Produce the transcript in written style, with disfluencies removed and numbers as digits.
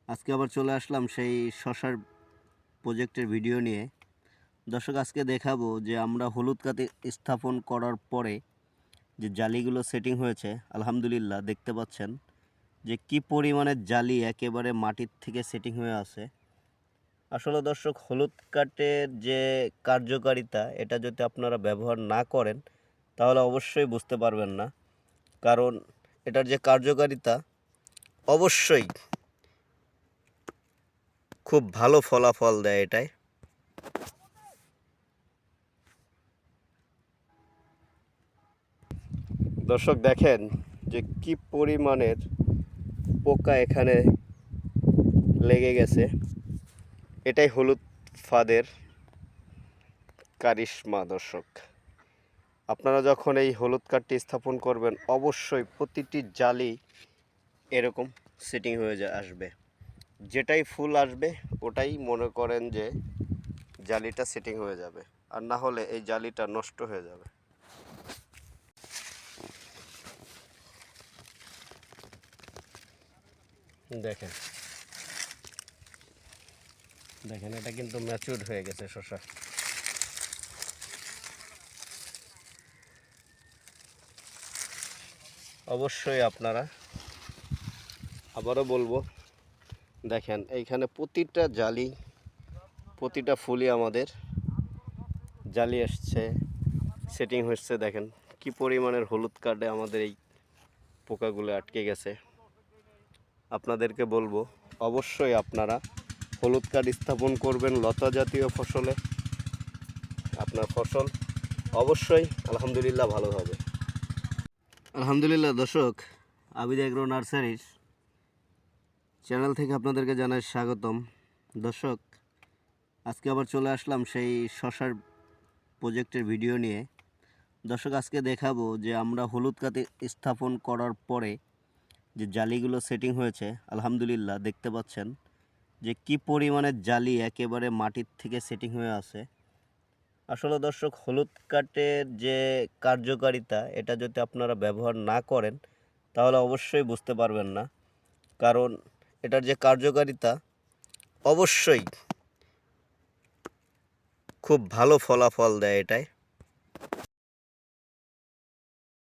আজকে আবার চলে আসলাম সেই শশার প্রজেক্টের ভিডিও নিয়ে। দর্শক, আজকে দেখাবো যে আমরা হলুদ কাতে স্থাপন করার পরে যে জালিগুলো সেটিং হয়েছে, আলহামদুলিল্লাহ দেখতে পাচ্ছেন যে কি পরিমাণে জালি একেবারে মাটির থেকে সেটিং হয়ে আছে। আসলে দর্শক, হলুদ কাঠের যে কার্যকারিতা, এটা যদি আপনারা ব্যবহার না করেন তাহলে অবশ্যই বুঝতে পারবেন না। কারণ এটার যে কার্যকারিতা অবশ্যই খুব ভালো ফলাফল দেয় এটাই। দর্শক দেখেন যে কি পরিমাণের পোকা এখানে লেগে গেছে। এটাই হলুদ ফাঁদের কারিশমা। দর্শক, আপনারা যখন এই হলুদ কাঠটি স্থাপন করবেন অবশ্যই প্রতিটি জালি এরকম সেটিং হয়ে আসবে। যেটাই ফুল আসবে ওটাই মনে করেন যে জালিটা সেটিং হয়ে যাবে, আর না হলে এই জালিটা নষ্ট হয়ে যাবে। দেখেন দেখেন এটা কিন্তু ম্যাচিউরড হয়ে গেছে শসা। অবশ্যই আপনারা, আবারও বলবো, দেখেন এইখানে প্রতিটা জালি, প্রতিটা ফুলই আমাদের জালি এসছে, সেটিং হচ্ছে। দেখেন কি পরিমাণের হলুদ কার্ডে আমাদের এই পোকাগুলো আটকে গেছে। আপনাদেরকে বলবো অবশ্যই আপনারা হলুদ কার্ড স্থাপন করবেন লতা জাতীয় ফসলে। আপনার ফসল অবশ্যই আলহামদুলিল্লাহ ভালো হবে। আলহামদুলিল্লাহ দর্শক, আবিদ এগ্রো নার্সারির চ্যানেল থেকে আপনাদেরকে জানাই স্বাগতম। দর্শক, আজকে আবার চলে আসলাম সেই শশার প্রজেক্টের ভিডিও নিয়ে। দর্শক, আজকে দেখাবো যে আমরা হলুদ কাতে স্থাপন করার পরে যে জালিগুলো সেটিং হয়েছে, আলহামদুলিল্লাহ দেখতে পাচ্ছেন যে কি পরিমাণে জালি একেবারে মাটির থেকে সেটিং হয়ে আছে। আসলে দর্শক, হলুদ কাঠের যে কার্যকারিতা, এটা যদি আপনারা ব্যবহার না করেন তাহলে অবশ্যই বুঝতে পারবেন না। কারণ এটার যে কার্যকারিতা অবশ্যই খুব ভালো ফলাফল দেয় এটাই।